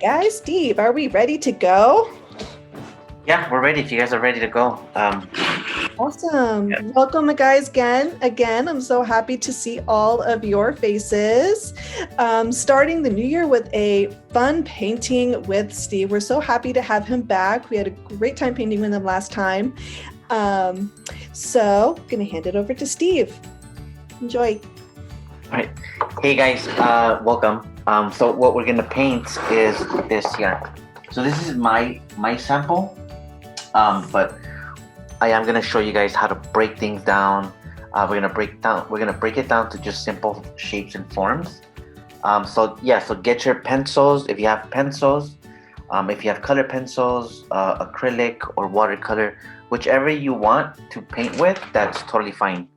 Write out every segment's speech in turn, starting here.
Guys, Steve, are we ready to go? Yeah, we're ready. If you guys are ready to go. Awesome. Yeah. Welcome, guys, again. I'm so happy to see all of your faces. Starting the new year with a fun painting with Steve. We're so happy to have him back. We had a great time painting with him last time. So I'm going to hand it over to Steve. Enjoy. All right. Hey guys, welcome. So what we're gonna paint is this here. So this is my sample. But I am gonna show you guys how to break things down. We're gonna break it down to just simple shapes and forms. So get your pencils if you have pencils. If you have color pencils, acrylic or watercolor, whichever you want to paint with, that's totally fine.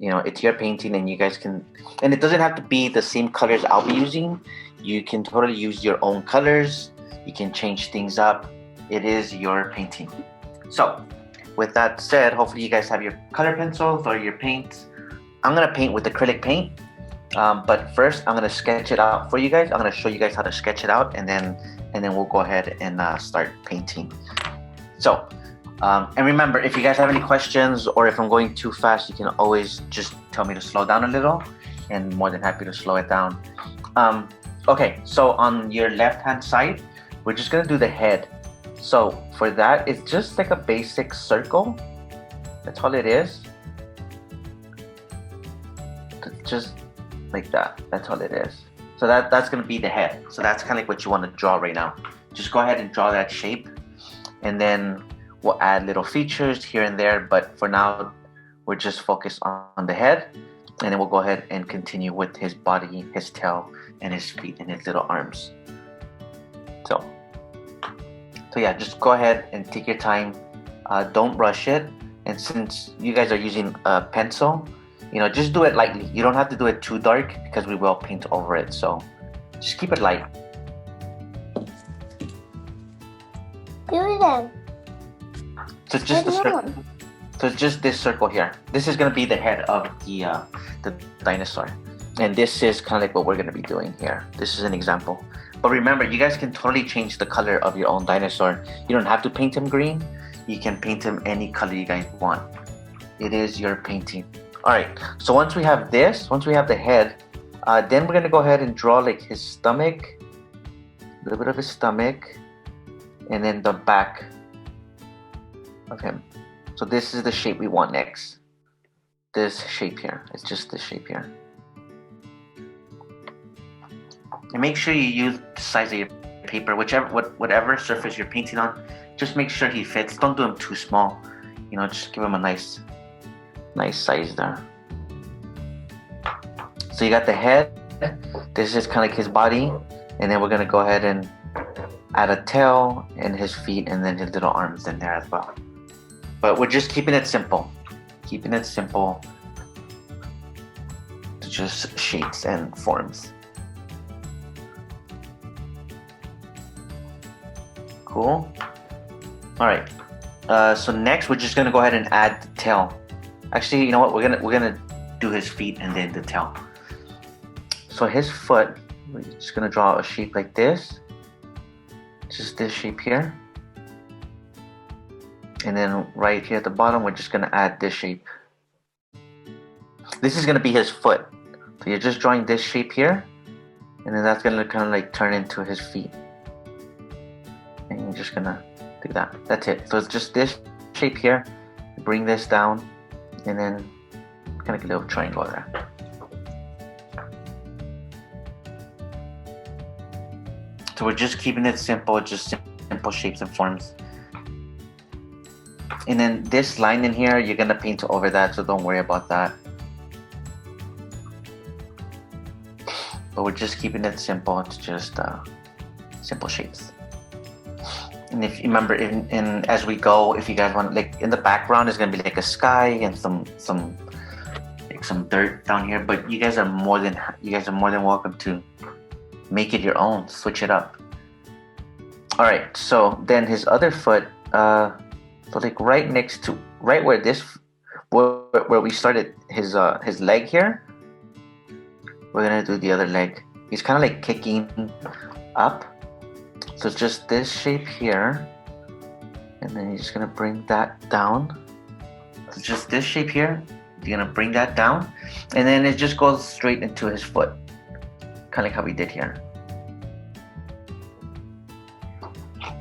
You know, it's your painting and you guys can, and it doesn't have to be the same colors I'll be using. You can totally use your own colors. You can change things up. It is your painting. So with that said, hopefully you guys have your color pencils or your paints. I'm gonna paint with acrylic paint. But first I'm gonna sketch it out for you guys. I'm gonna show you guys how to sketch it out and then we'll go ahead and start painting. So and remember, if you guys have any questions or if I'm going too fast, you can always just tell me to slow down a little, and more than happy to slow it down. Okay, so on your left hand side, we're just gonna do the head. So for that, it's just like a basic circle. That's all it is. Just like that. That's all it is. So that's gonna be the head. So that's kind of like what you want to draw right now. Just go ahead and draw that shape, and then we'll add little features here and there, but for now, we're just focused on the head, and then we'll go ahead and continue with his body, his tail, and his feet, and his little arms. So yeah, just go ahead and take your time. Don't rush it. And since you guys are using a pencil, you know, just do it lightly. You don't have to do it too dark because we will paint over it. So just keep it light. Do it then. So it's just so it's just this circle here. This is gonna be the head of the dinosaur, and this is kind of like what we're gonna be doing here. This is an example. But remember, you guys can totally change the color of your own dinosaur. You don't have to paint him green. You can paint him any color you guys want. It is your painting. All right. So once we have the head, then we're gonna go ahead and draw like his stomach, a little bit of his stomach, and then the back of him. So this is the shape we want next. This shape here. It's just this shape here. And make sure you use the size of your paper, whatever surface you're painting on. Just make sure he fits. Don't do him too small. You know, just give him a nice size there. So you got the head. This is kind of like his body, and then we're gonna go ahead and add a tail and his feet, and then his little arms in there as well. But we're just keeping it simple. Keeping it simple to just shapes and forms. Cool. All right. So next we're just gonna go ahead and add the tail. Actually, you know what? We're gonna do his feet and then the tail. So his foot, we're just gonna draw a shape like this. Just this shape here. And then right here at the bottom, we're just gonna add this shape. This is gonna be his foot. So you're just drawing this shape here, and then that's gonna kind of like turn into his feet. And you're just gonna do that. That's it. So it's just this shape here. Bring this down, and then kind of like a little triangle there. So we're just keeping it simple, just simple shapes and forms. And then this line in here, you're gonna paint over that, so don't worry about that. But we're just keeping it simple. It's just simple shapes. And if you remember, in as we go, if you guys want, like in the background is gonna be like a sky and some dirt down here. But you guys are more than welcome to make it your own. Switch it up. All right. So then his other foot. So like right where we started his leg here, we're gonna do the other leg. He's kind of like kicking up, So just this shape here, and then you're just gonna bring that down. So just this shape here, you're gonna bring that down, and then it just goes straight into his foot, kind of like how we did here.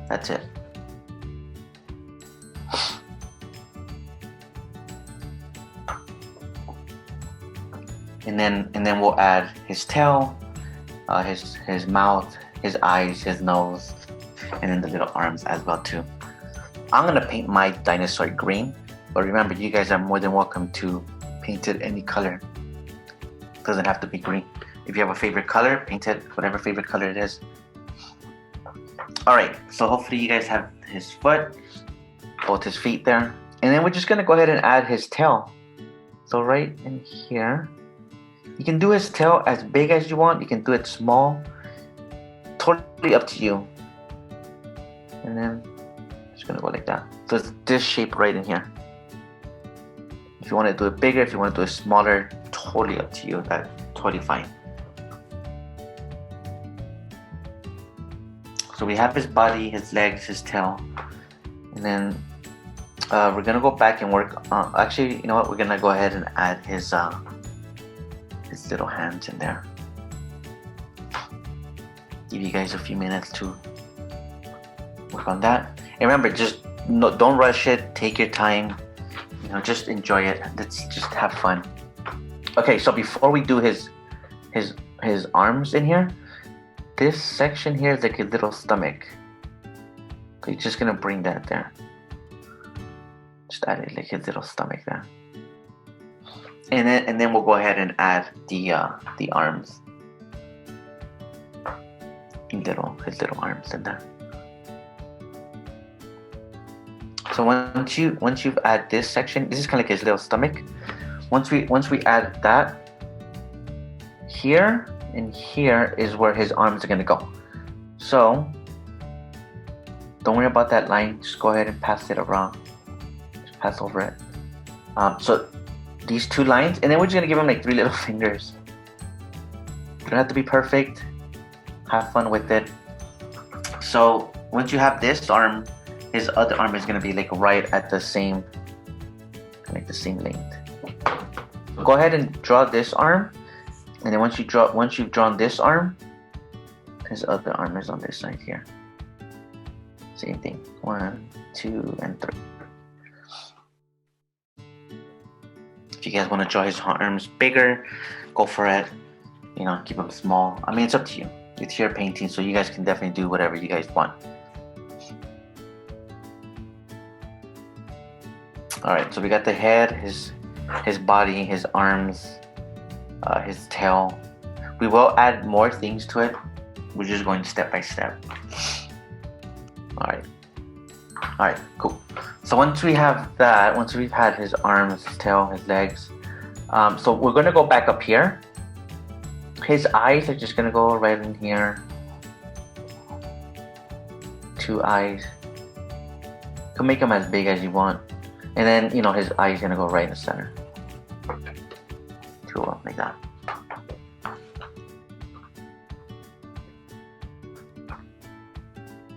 That's it. And then we'll add his tail, his mouth, his eyes, his nose, and then the little arms as well too. I'm gonna paint my dinosaur green, but remember, you guys are more than welcome to paint it any color. It doesn't have to be green. If you have a favorite color, paint it whatever favorite color it is. Alright, so hopefully you guys have his foot, both his feet there. And then we're just gonna go ahead and add his tail. So right in here, you can do his tail as big as you want, you can do it small, totally up to you. And then just gonna go like that. So it's this shape right in here. If you want to do it bigger, if you want to do it smaller, totally up to you. That's totally fine. So we have his body, his legs, his tail, and then we're gonna go back and work on. Actually, you know what? We're gonna go ahead and add his little hands in there. Give you guys a few minutes to work on that. And remember, just don't rush it. Take your time. You know, just enjoy it. Let's just have fun. Okay, so before we do his arms in here, this section here is like a little stomach. So you're just gonna bring that there. Just add it like his little stomach there. And then we'll go ahead and add the arms. His little arms in there. So once you've add this section, this is kind of like his little stomach. Once we add that, here and here is where his arms are gonna go. So don't worry about that line. Just go ahead and pass it around. Just pass over it. So these two lines, and then we're just gonna give him like 3 little fingers. Don't have to be perfect. Have fun with it. So once you have this arm, his other arm is gonna be like right at the same, like the same length. So go ahead and draw this arm, and then once you've drawn this arm, his other arm is on this side here. Same thing. 1, 2, and 3. If you guys want to draw his arms bigger, go for it. You know, keep them small. I mean, it's up to you. It's your painting, so you guys can definitely do whatever you guys want. Alright, so we got the head, his body, his arms, his tail. We will add more things to it. We're just going step by step. Alright, cool. So once we have that, once we've had his arms, his tail, his legs, so we're gonna go back up here. His eyes are just gonna go right in here. 2 eyes. You can make them as big as you want. And then, you know, his eye is gonna go right in the center. 2 of them, like that.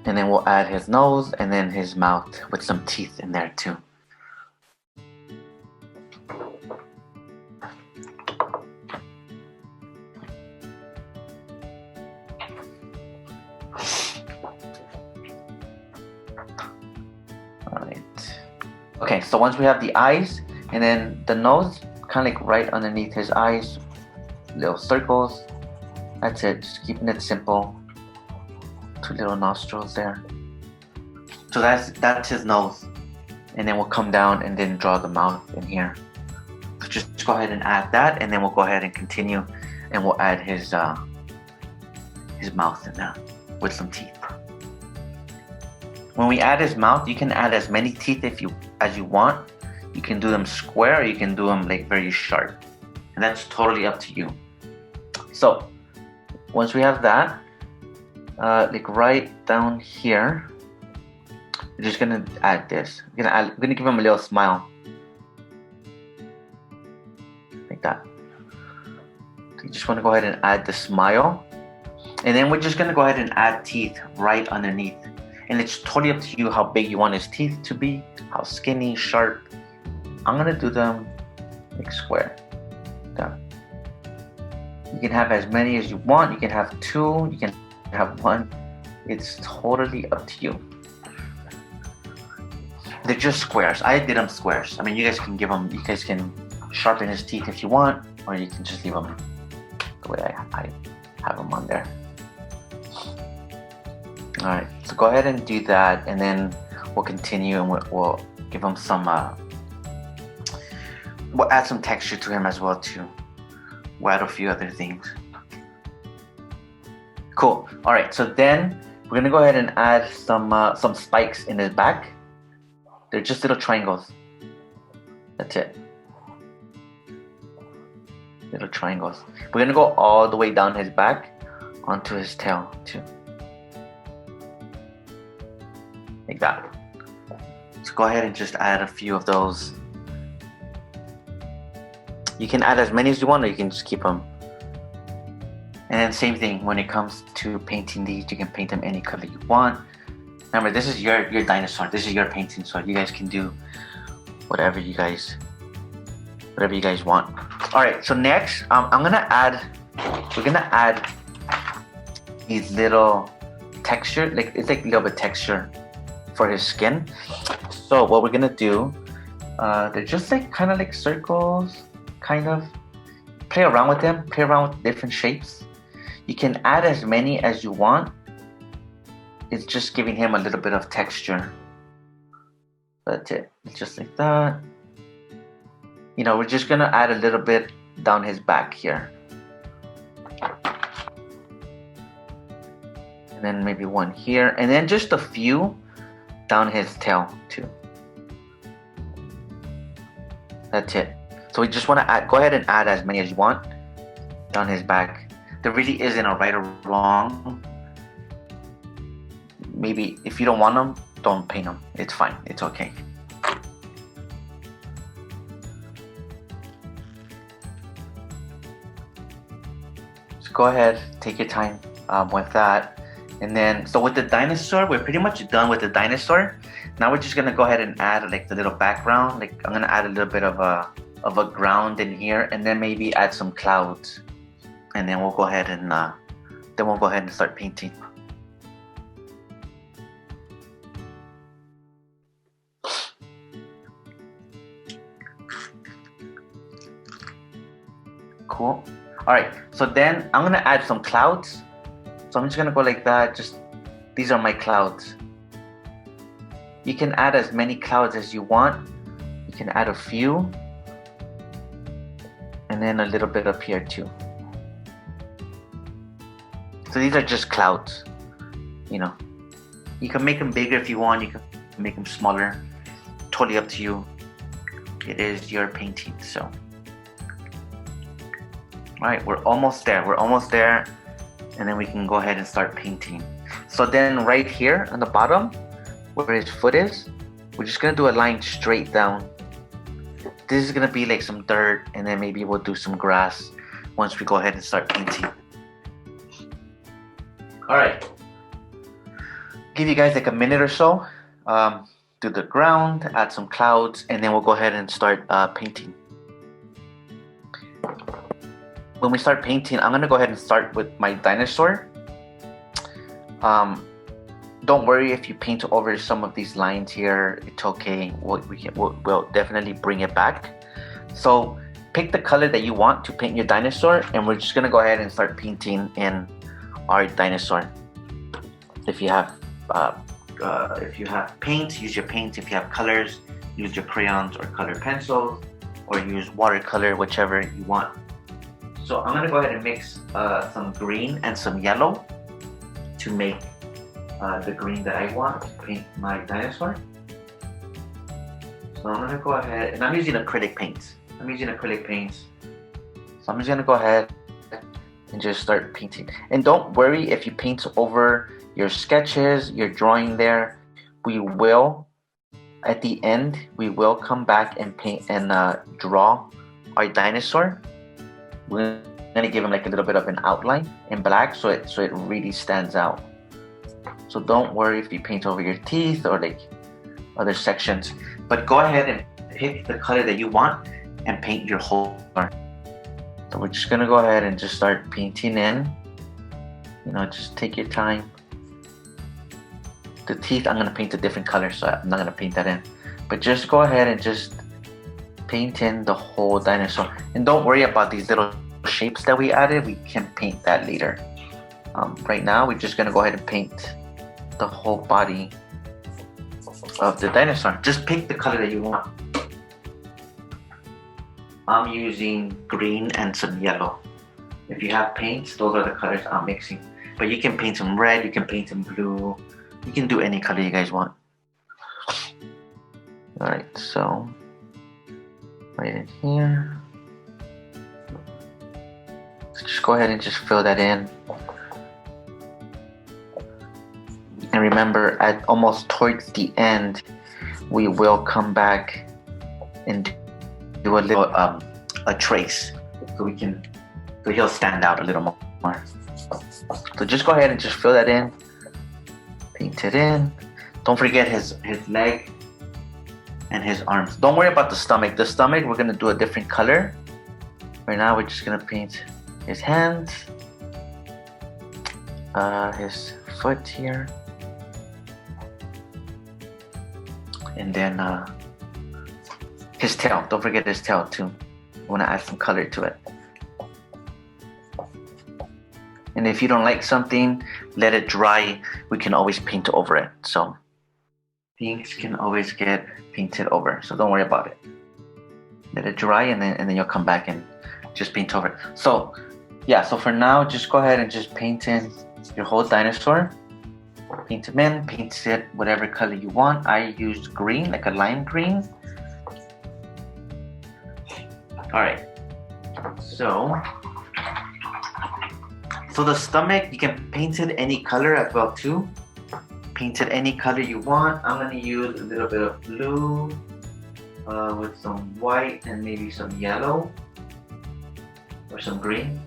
And then we'll add his nose and then his mouth with some teeth in there too. Alright. Okay, so once we have the eyes and then the nose, kind of like right underneath his eyes, little circles. That's it, just keeping it simple. 2 little nostrils there. So that's his nose. And then we'll come down and then draw the mouth in here. So just go ahead and add that, and then we'll go ahead and continue, and we'll add his mouth in there with some teeth. When we add his mouth, you can add as many teeth as you want. You can do them square, or you can do them like very sharp, and that's totally up to you. So once we have that, like right down here, we're just gonna add this. We're gonna give him a little smile, like that. So you just want to go ahead and add the smile, And then we're just gonna go ahead and add teeth right underneath. And it's totally up to you how big you want his teeth to be, how skinny, sharp. I'm gonna do them like square. Down. You can have as many as you want. You can have 2, you can have 1. It's totally up to you. They're just squares. I did them squares. I mean, you guys can sharpen his teeth if you want, or you can just leave them the way I have them on there. All right, so go ahead and do that, and then we'll continue, and we'll give him some, we'll add some texture to him as well too. We'll add a few other things. Cool. All right, so then we're gonna go ahead and add some spikes in his back. They're just little triangles. That's it. Little triangles. We're gonna go all the way down his back onto his tail too. Like that. So go ahead and just add a few of those. You can add as many as you want, or you can just keep them. And then same thing when it comes to painting these, you can paint them any color you want. Remember, this is your dinosaur. This is your painting, so you guys can do whatever you guys want. All right, so next, we're gonna add these little texture, it's like a little bit texture for his skin. So what we're gonna do, they're just like kind of like circles, kind of. Play around with them, play around with different shapes. You can add as many as you want. It's just giving him a little bit of texture. That's it, just like that. You know, we're just gonna add a little bit down his back here. And then maybe one here, and then just a few down his tail too. That's it. So we just wanna go ahead and add as many as you want down his back. There really isn't a right or wrong. Maybe if you don't want them, don't paint them. It's fine, it's okay. So go ahead, take your time with that. And then, so with the dinosaur, we're pretty much done with the dinosaur. Now we're just gonna go ahead and add like the little background. Like I'm gonna add a little bit of a ground in here, and then maybe add some clouds. And then we'll go ahead and start painting. Cool. All right, so then I'm gonna add some clouds. So I'm just gonna go like that. Just, these are my clouds. You can add as many clouds as you want. You can add a few. And then a little bit up here too. So these are just clouds, you know. You can make them bigger if you want. You can make them smaller. Totally up to you. It is your painting, so. All right, we're almost there. We're almost there. And then we can go ahead and start painting. So then right here on the bottom, where his foot is, we're just gonna do a line straight down. This is gonna be like some dirt, and then maybe we'll do some grass once we go ahead and start painting. All right, give you guys like a minute or so. Do the ground, add some clouds, and then we'll go ahead and start painting. When we start painting, I'm gonna go ahead and start with my dinosaur. Don't worry if you paint over some of these lines here. It's okay. We'll definitely bring it back. So pick the color that you want to paint your dinosaur, and we're just gonna go ahead and start painting in our dinosaur. If you have paint, use your paint. If you have colors, use your crayons or color pencils, or use watercolor, whichever you want. So I'm gonna go ahead and mix some green and some yellow to make the green that I want to paint my dinosaur. So I'm gonna go ahead, and I'm using acrylic paints. So I'm just gonna go ahead and just start painting. And don't worry if you paint over your sketches, your drawing there. We will, at the end, we will come back and paint and draw our dinosaur. We're Then I give him like a little bit of an outline in black, so it really stands out. So don't worry if you paint over your teeth or like other sections, but go ahead and pick the color that you want and paint your whole arm. So we're just gonna go ahead and just start painting in. You know, just take your time. The teeth, I'm gonna paint a different color, so I'm not gonna paint that in. But just go ahead and just paint in the whole dinosaur. And don't worry about these little shapes that we added. We can paint that later. Right now, we're just gonna go ahead and paint the whole body of the dinosaur. Just pick the color that you want. I'm using green and some yellow. If you have paints, those are the colors I'm mixing. But you can paint some red, you can paint some blue. You can do any color you guys want. Alright, so right in here. So just go ahead and just fill that in. And remember, at almost towards the end, we will come back and do a little a trace, so he'll stand out a little more. So just go ahead and just fill that in, paint it in. Don't forget his leg and his arms. Don't worry about the stomach. The stomach, we're gonna do a different color. Right now, we're just gonna paint his hands, his foot here, and then his tail. Don't forget his tail too. We want to add some color to it. And if you don't like something, let it dry. We can always paint over it. So things can always get painted over. So don't worry about it. Let it dry, and then you'll come back and just paint over it. So yeah. So for now, just go ahead and just paint in your whole dinosaur. Paint him in. Paint it whatever color you want. I used green, like a lime green. All right. So the stomach, you can paint it any color as well too. Paint it any color you want. I'm gonna use a little bit of blue with some white and maybe some yellow or some green.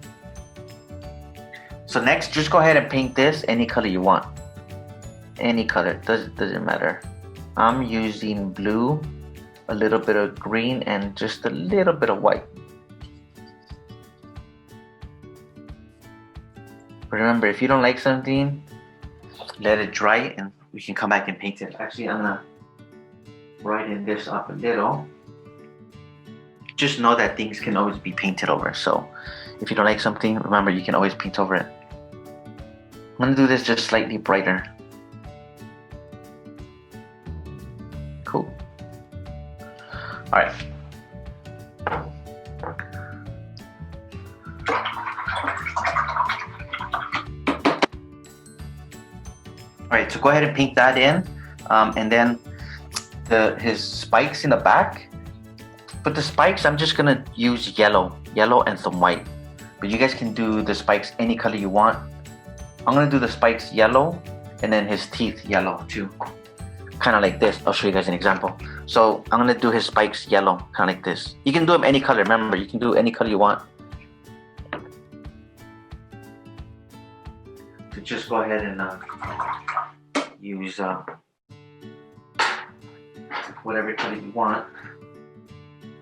So next, just go ahead and paint this any color you want. Any color, doesn't matter. I'm using blue, a little bit of green, and just a little bit of white. Remember, if you don't like something, let it dry and we can come back and paint it. Actually, I'm gonna brighten this up a little. Just know that things can always be painted over. So if you don't like something, remember, you can always paint over it. I'm gonna do this just slightly brighter. Cool. All right. Alright, so go ahead and paint that in, and then his spikes in the back. But the spikes, I'm just gonna use yellow and some white. But you guys can do the spikes any color you want. I'm gonna do the spikes yellow, and then his teeth yellow too. Kind of like this. I'll show you guys an example. So I'm gonna do his spikes yellow, kind of like this. You can do them any color. Remember, you can do any color you want. So just go ahead and use whatever color you want.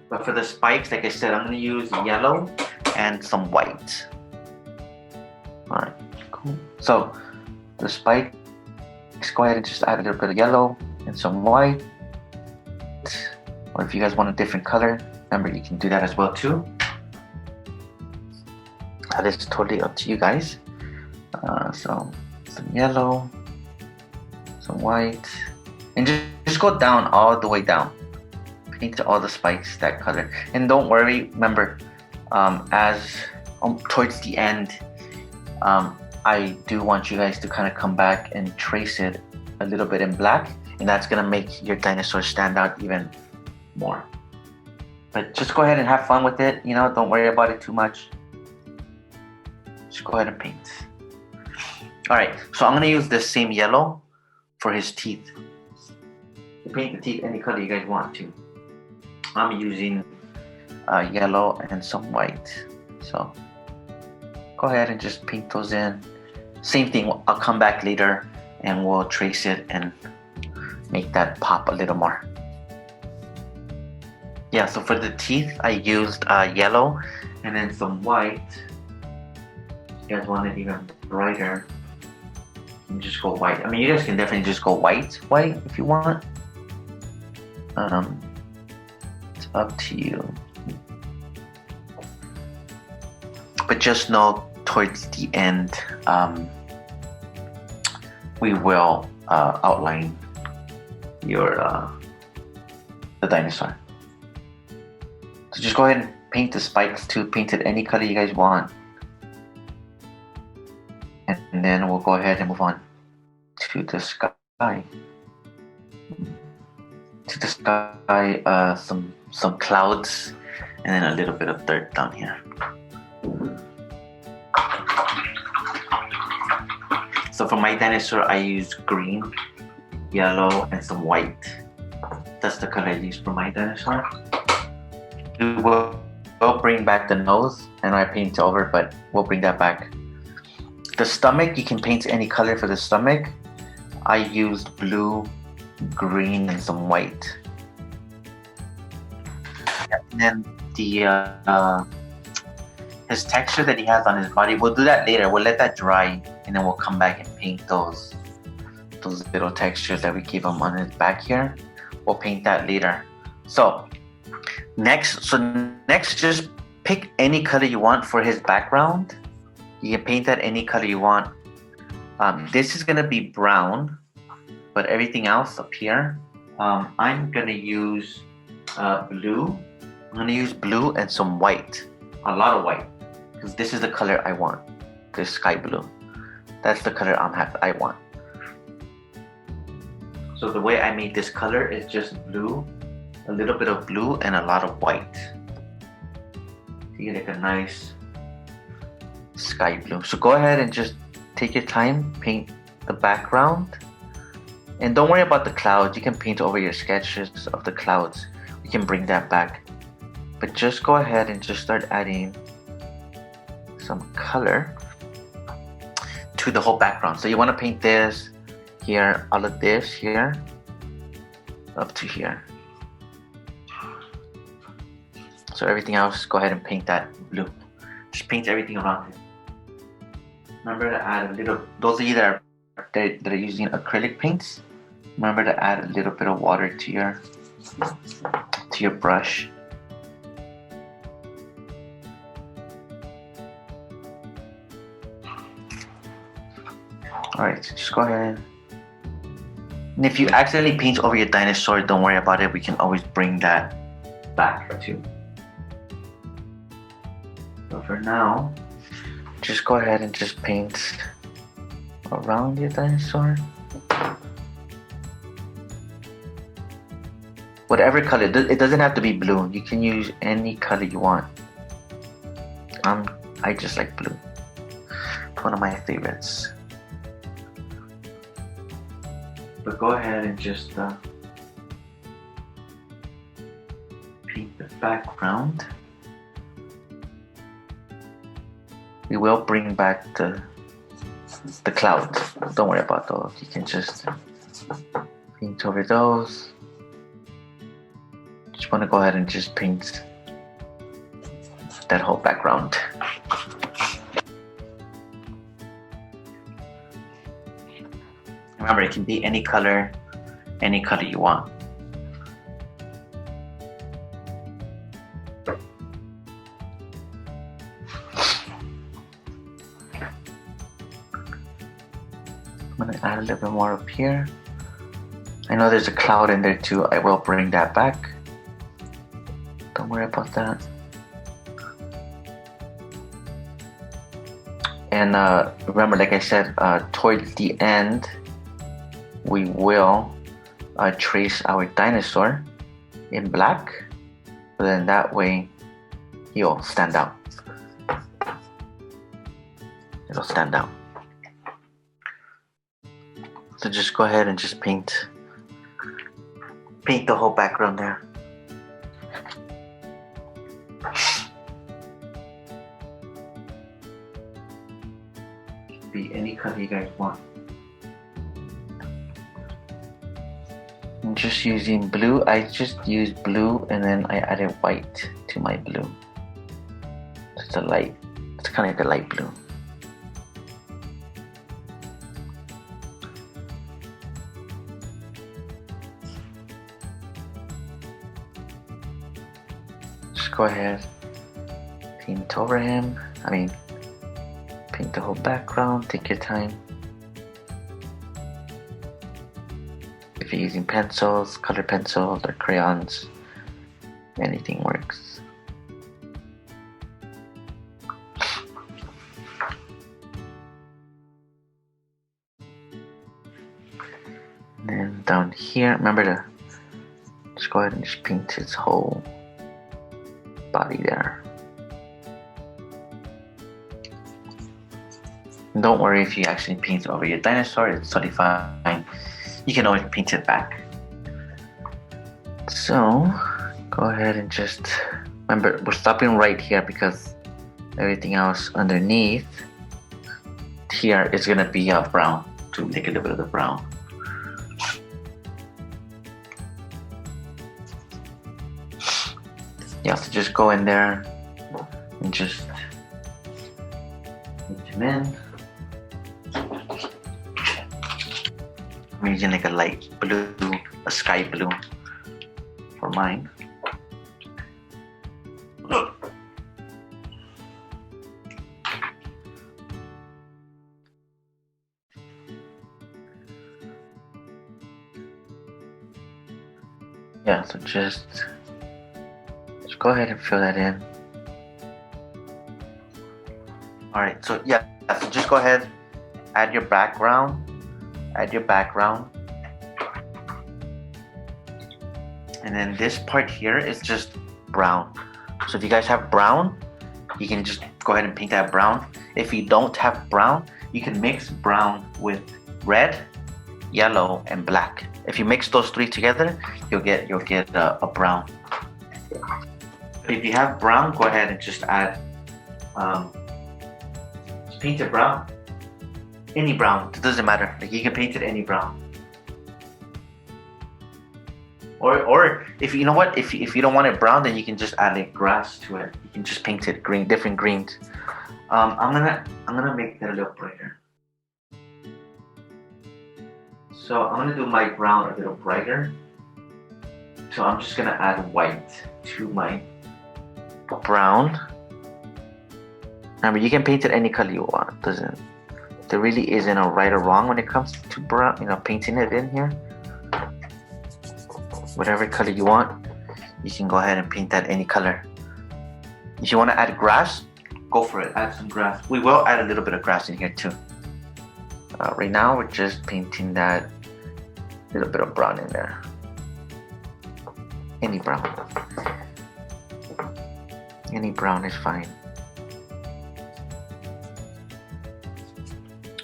But for the spikes, like I said, I'm gonna use yellow and some white. All right, cool. So the spikes, go ahead and just add a little bit of yellow and some white. Or if you guys want a different color, remember, you can do that as well too. That is totally up to you guys. So some yellow, some white, and just go down, all the way down. Paint all the spikes that color. And don't worry, remember, as towards the end, I do want you guys to kind of come back and trace it a little bit in black, and that's gonna make your dinosaur stand out even more. But just go ahead and have fun with it, you know, don't worry about it too much. Just go ahead and paint. All right, so I'm gonna use this same yellow for his teeth. You paint the teeth any color you guys want to. I'm using yellow and some white. So go ahead and just paint those in. Same thing, I'll come back later and we'll trace it and make that pop a little more. Yeah, so for the teeth, I used yellow and then some white. If you guys want it even brighter, you can just go white. I mean, you guys can definitely just go white if you want. It's up to you. But just know towards the end, we will outline your the dinosaur. So just go ahead and paint the spikes too. Paint it any color you guys want. And then we'll go ahead and move on to the sky. To the sky, some clouds, and then a little bit of dirt down here. So for my dinosaur, I used green, yellow, and some white. That's the color I used for my dinosaur. We'll bring back the nose, and I paint over, but we'll bring that back. The stomach, you can paint any color for the stomach. I used blue, green, and some white. And then the his texture that he has on his body, we'll do that later. We'll let that dry, and then we'll come back and paint those little textures that we gave him on his back here. We'll paint that later. So next, just pick any color you want for his background. You can paint that any color you want. This is gonna be brown, but everything else up here, I'm gonna use blue. I'm gonna use blue and some white, a lot of white, because this is the color I want, this sky blue. That's the color I want. So the way I made this color is just blue, a little bit of blue, and a lot of white. You get like a nice sky blue. So go ahead and just take your time, paint the background. And don't worry about the clouds. You can paint over your sketches of the clouds. You can bring that back. But just go ahead and just start adding some color to the whole background. So you want to paint this here, all of this here, up to here. So everything else, go ahead and paint that blue. Just paint everything around it. Remember to add a little, those of you that are using acrylic paints, remember to add a little bit of water to your brush. Alright, so just go ahead. And if you accidentally paint over your dinosaur, don't worry about it. We can always bring that back too. So for now, just go ahead and just paint around your dinosaur. Whatever color, it doesn't have to be blue. You can use any color you want. I just like blue. It's one of my favorites. But go ahead and just paint the background. We will bring back the clouds. Don't worry about those. You can just paint over those. Just want to go ahead and just paint that whole background. Remember, it can be any color you want. I'm gonna add a little bit more up here. I know there's a cloud in there too. I will bring that back. Don't worry about that. And remember, like I said, towards the end, we will trace our dinosaur in black. So then that way, he'll stand out. It'll stand out. So just go ahead and just paint the whole background there. be any color you guys want. I'm just using blue. I just used blue and then I added white to my blue. It's a light, it's kind of like a light blue. Just go ahead, paint over him. Paint the whole background, take your time. If you're using pencils, color pencils, or crayons, anything works. And then down here, remember to just go ahead and just paint his whole body there. And don't worry if you actually paint over your dinosaur, it's totally fine. You can always paint it back. So go ahead and just remember, we're stopping right here because everything else underneath here is gonna be brown, to make a little bit of the brown. Yeah, so just go in there and just paint him in. I'm using like a light blue, a sky blue for mine. Yeah, so just go ahead and fill that in. Alright, so yeah, so just go ahead, add your background. And then this part here is just brown. So if you guys have brown, you can just go ahead and paint that brown. If you don't have brown, you can mix brown with red, yellow, and black. If you mix those three together, you'll get a brown. If you have brown, go ahead and just add, just paint it brown. Any brown, it doesn't matter. Like, you can paint it any brown. Or if you know what, if you don't want it brown, then you can just add like grass to it. You can just paint it green, different greens. I'm gonna make that a little brighter. So I'm gonna do my brown a little brighter. So I'm just gonna add white to my brown. Remember, you can paint it any color you want. There really isn't a right or wrong when it comes to brown, painting it in here. Whatever color you want, you can go ahead and paint that any color. If you want to add grass, go for it, add some grass. We will add a little bit of grass in here too. Right now we're just painting that little bit of brown in there. Any brown. Any brown is fine.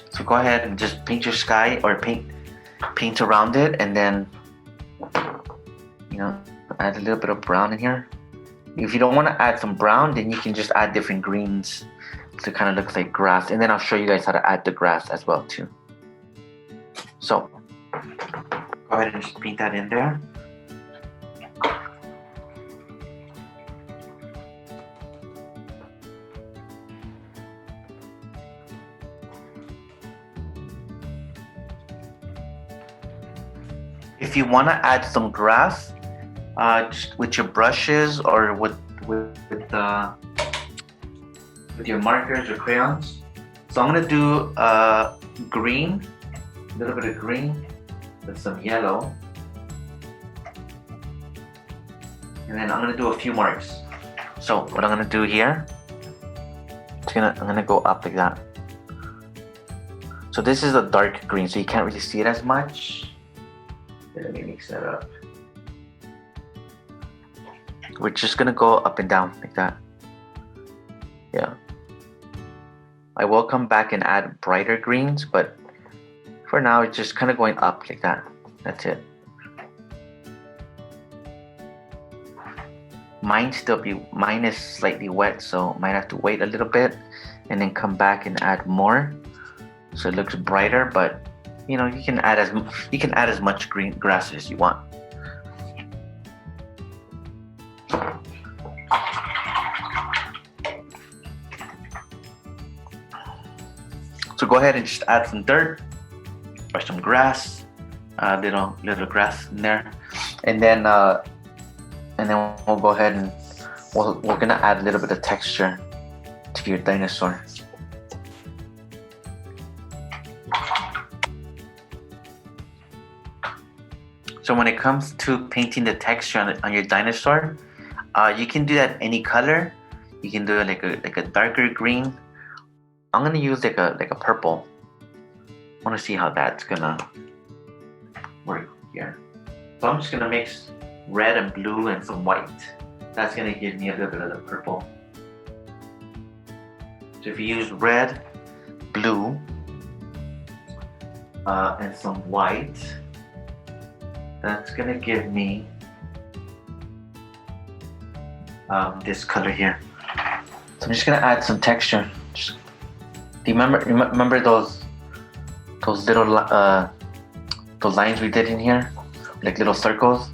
So go ahead and just paint your sky, or paint around it, and then add a little bit of brown in here. If you don't want to add some brown, then you can just add different greens so it kind of looks like grass. And then I'll show you guys how to add the grass as well too. So go ahead and just paint that in there. If you want to add some grass, just with your brushes or with your markers or crayons. So I'm gonna do green, a little bit of green with some yellow, and then I'm gonna do a few marks. So what I'm gonna do here, I'm gonna go up like that. So this is a dark green, so you can't really see it as much. Let me mix that up. We're just gonna go up and down like that. Yeah. I will come back and add brighter greens, but for now it's just kind of going up like that. That's it. Mine is slightly wet, so might have to wait a little bit and then come back and add more. so it looks brighter. But you know, you can add as much green grass as you want. So go ahead and just add some dirt or some grass, little grass in there, and then we'll go ahead and we're gonna add a little bit of texture to your dinosaur. So when it comes to painting the texture on your dinosaur, you can do that any color. You can do it like a darker green. I'm gonna use like a purple. I want to see how that's gonna work here. So I'm just gonna mix red and blue and some white. That's gonna give me a little bit of the purple. So if you use red, blue, and some white, that's gonna give me this color here. So I'm just gonna add some texture. Do you remember those little those lines we did in here, like little circles?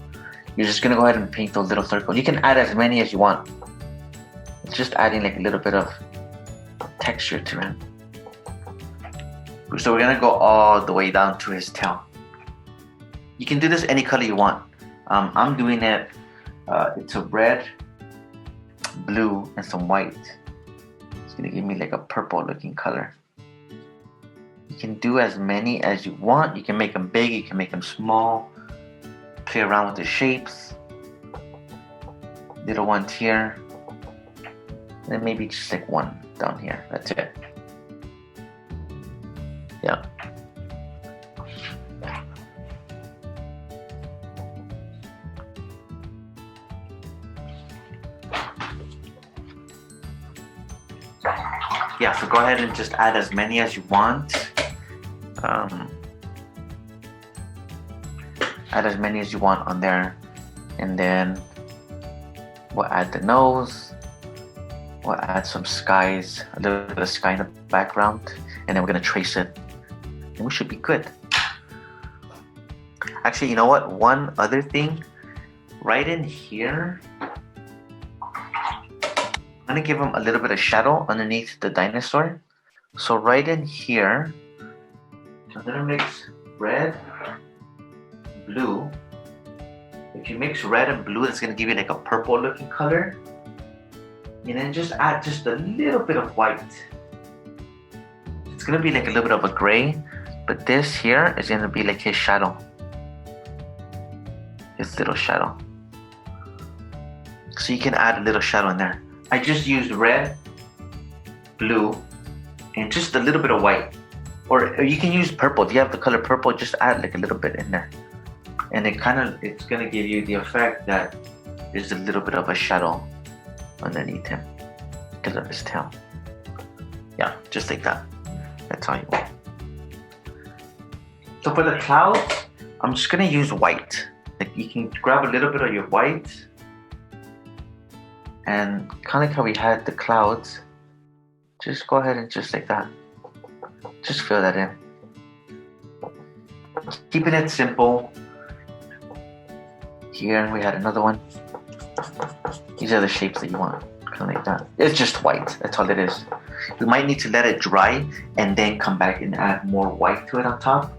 You're just gonna go ahead and paint those little circles. You can add as many as you want. It's just adding like a little bit of texture to it. So we're gonna go all the way down to his tail. You can do this any color you want. I'm doing it. It's a red, blue, and some white. It's gonna give me like a purple looking color. You can do as many as you want. You can make them big, you can make them small. Play around with the shapes. Little ones here. And maybe just like one down here. That's it. Yeah. Yeah, so go ahead and just add as many as you want. Add as many as you want on there, and then we'll add the nose. We'll add some skies, a little bit of sky in the background, and then we're gonna trace it, and we should be good. Actually, you know what? One other thing, right in here, I'm gonna give him a little bit of shadow underneath the dinosaur. So right in here, I'm gonna mix red, blue. If you mix red and blue, that's gonna give you like a purple looking color. And then just add just a little bit of white. It's gonna be like a little bit of a gray, but this here is gonna be like his shadow. His little shadow. So you can add a little shadow in there. I just used red, blue, and just a little bit of white. Or you can use purple. If you have the color purple, just add like a little bit in there. And it's gonna give you the effect that there's a little bit of a shadow underneath him because of his tail. Yeah, just like that. That's how you want. So for the clouds, I'm just gonna use white. Like you can grab a little bit of your white, and kind of like how we had the clouds, just go ahead and just like that. Just fill that in. Keeping it simple. Here we had another one. These are the shapes that you want, kind of like that. It's just white, that's all it is. You might need to let it dry and then come back and add more white to it on top.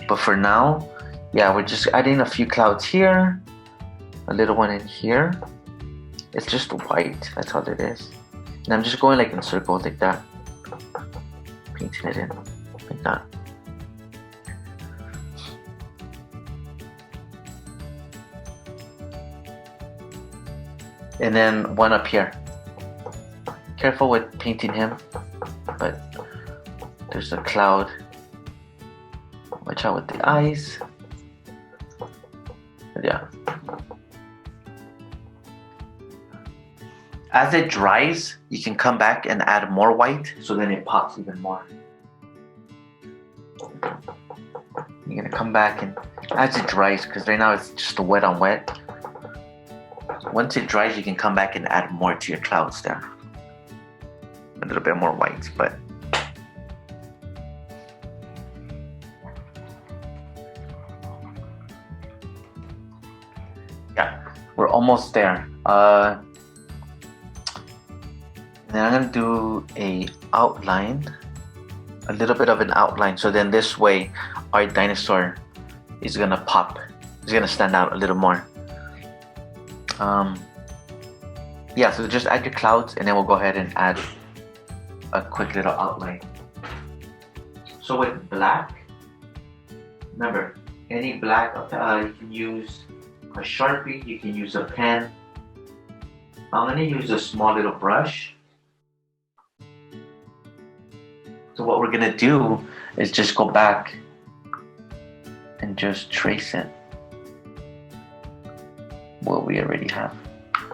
But for now, yeah, we're just adding a few clouds here, a little one in here. It's just white, that's all it is. And I'm just going like in circles like that. Painting it in, like that. And then one up here. Careful with painting him, but there's a cloud. Watch out with the eyes. But yeah. As it dries, you can come back and add more white, so then it pops even more. You're gonna come back and as it dries, because right now it's just a wet on wet. Once it dries, you can come back and add more to your clouds there. A little bit more white, but almost there. Then I'm gonna do a outline, a little bit of an outline. So then this way, our dinosaur is gonna pop. It's gonna stand out a little more. Yeah, so just add your clouds and then we'll go ahead and add a quick little outline. So with black, remember, any black, you can use a Sharpie, you can use a pen. I'm gonna use a small little brush. So what we're gonna do is just go back and just trace it. What we already have.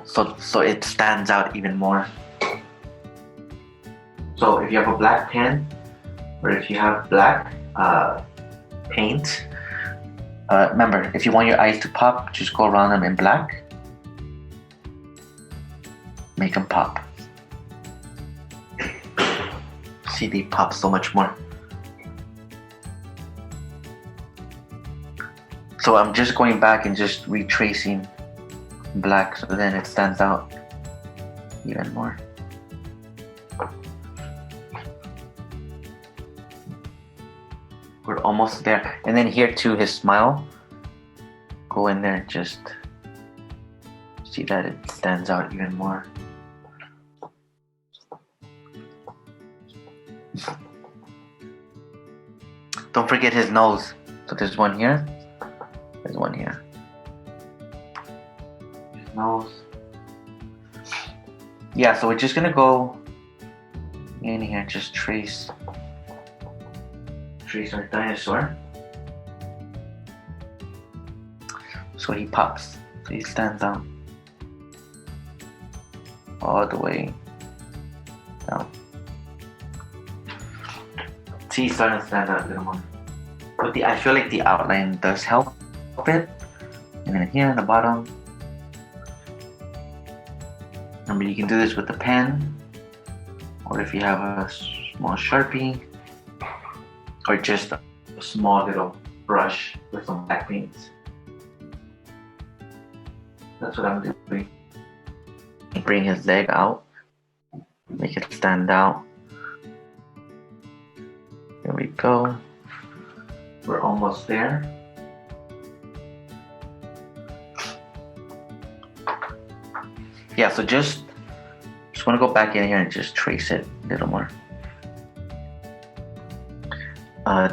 So it stands out even more. So if you have a black pen, or if you have black paint, remember, if you want your eyes to pop, just go around them in black. Make them pop. See, they pop so much more. So I'm just going back and just retracing black so then it stands out even more. We're almost there. And then here too, his smile. Go in there and just see that it stands out even more. Don't forget his nose. So there's one here. There's one here. His nose. Yeah, so we're just gonna go in here, just trace our dinosaur. So he pops. So he stands out all the way down. See, he's starting to stand out a little more. But I feel like the outline does help it. And then here in the bottom. Remember, you can do this with a pen, or if you have a small Sharpie, or just a small little brush with some black paints. That's what I'm doing. Bring his leg out, make it stand out. There we go. We're almost there. Yeah, so just want to go back in here and just trace it a little more.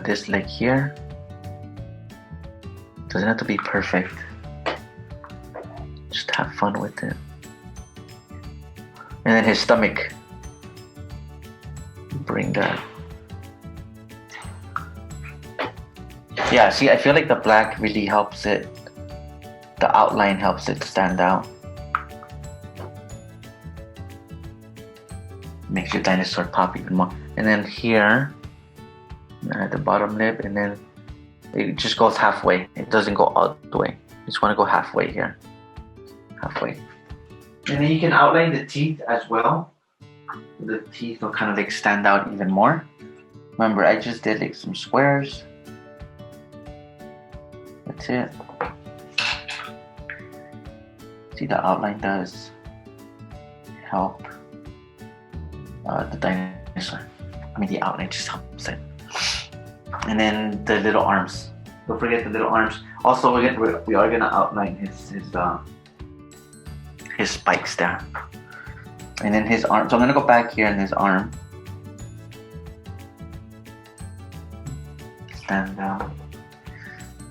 This leg here doesn't have to be perfect. Just have fun with it. And then his stomach. Bring that. Yeah, see, I feel like the black really helps it. The outline helps it stand out. Makes your dinosaur pop even more. And then here, at the bottom lip, and then it just goes halfway. It doesn't go all the way. You just want to go halfway here. Halfway. And then you can outline the teeth as well. The teeth will kind of like stand out even more. Remember, I just did like some squares. That's it. See, the outline does help the dinosaur. I mean, the outline just helps it. And then the little arms. Don't forget the little arms. Also, we are gonna outline his spikes there. And then his arm. So I'm gonna go back here in his arm. Stand down.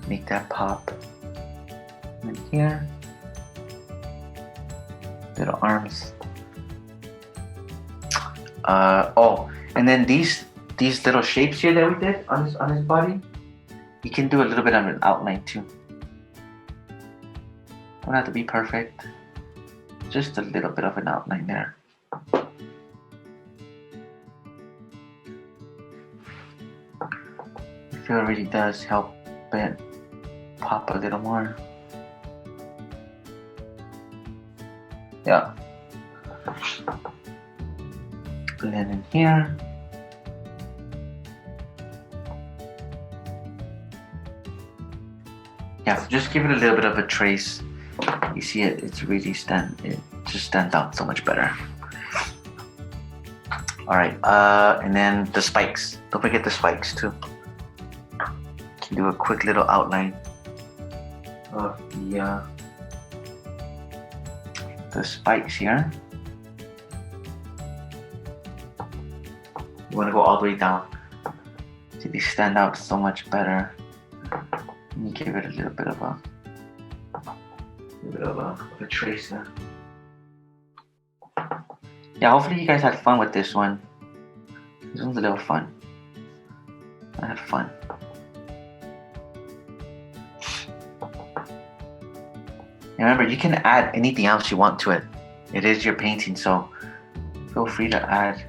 Make that pop. And here. Little arms. Oh, and then these little shapes here that we did on his body, you can do a little bit of an outline too. Don't have to be perfect. Just a little bit of an outline there. I feel it really does help it pop a little more. Yeah. And then in here. Yeah, so just give it a little bit of a trace You see it, it just stands out so much better. All right, and then the spikes. Don't forget the spikes too. Do a quick little outline of the spikes here. You want to go all the way down. See, they stand out so much better. And you give it a little bit of a trace there. Yeah, hopefully you guys had fun with this one. This one's a little fun. I had fun. Remember, you can add anything else you want to it. It is your painting, so feel free to add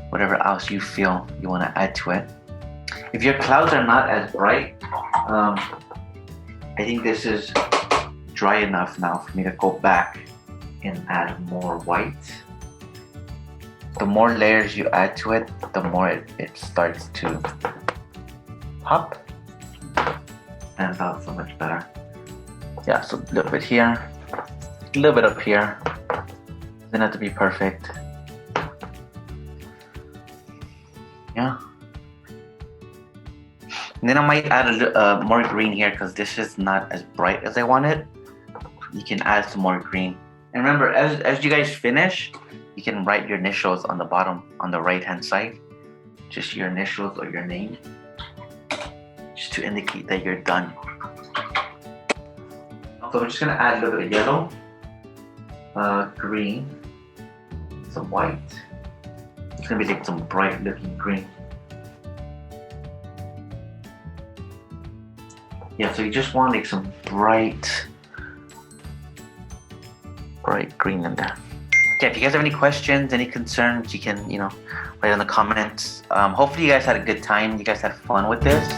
whatever else you feel you want to add to it. If your clouds are not as bright, I think this is dry enough now for me to go back and add more white. The more layers you add to it, the more it starts to pop. Stands out so much better. Yeah, so a little bit here, a little bit up here. Doesn't have to be perfect. Yeah. And then I might add a little more green here because this is not as bright as I want it. You can add some more green. And remember, as you guys finish, you can write your initials on the bottom, on the right-hand side. Just your initials or your name. Just to indicate that you're done. So we're just gonna add a little bit of yellow, green, some white. It's gonna be like some bright looking green. Yeah, so you just want like some bright green in there. Okay, if you guys have any questions, any concerns, you can, write in the comments. Hopefully you guys had a good time. You guys had fun with this.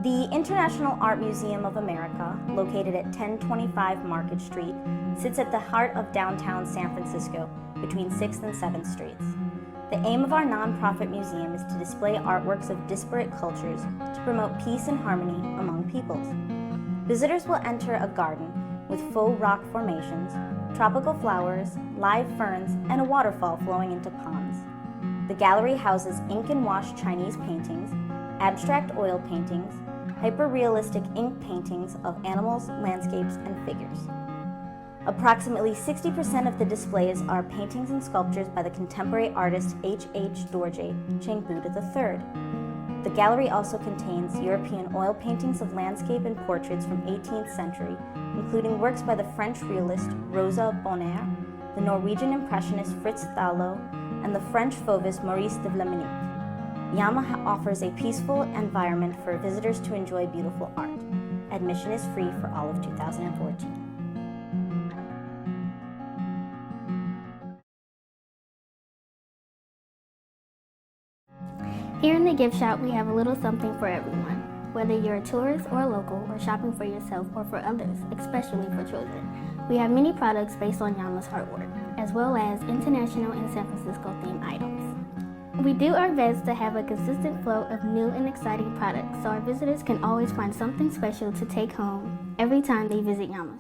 The International Art Museum of America, located at 1025 Market Street, sits at the heart of downtown San Francisco, between 6th and 7th Streets. The aim of our nonprofit museum is to display artworks of disparate cultures to promote peace and harmony among peoples. Visitors will enter a garden with faux rock formations, tropical flowers, live ferns, and a waterfall flowing into ponds. The gallery houses ink and wash Chinese paintings, abstract oil paintings, hyper-realistic ink paintings of animals, landscapes, and figures. Approximately 60% of the displays are paintings and sculptures by the contemporary artist H.H. Dorje Chengbuda III. The gallery also contains European oil paintings of landscape and portraits from 18th century, including works by the French realist Rosa Bonheur, the Norwegian impressionist Fritz Thalo, and the French fauvist Maurice de Vlaminck. Yama offers a peaceful environment for visitors to enjoy beautiful art. Admission is free for all of 2014. Here in the gift shop, we have a little something for everyone. Whether you're a tourist or a local or shopping for yourself or for others, especially for children, we have many products based on Yama's artwork, as well as international and San Francisco themed items. We do our best to have a consistent flow of new and exciting products so our visitors can always find something special to take home every time they visit Yama.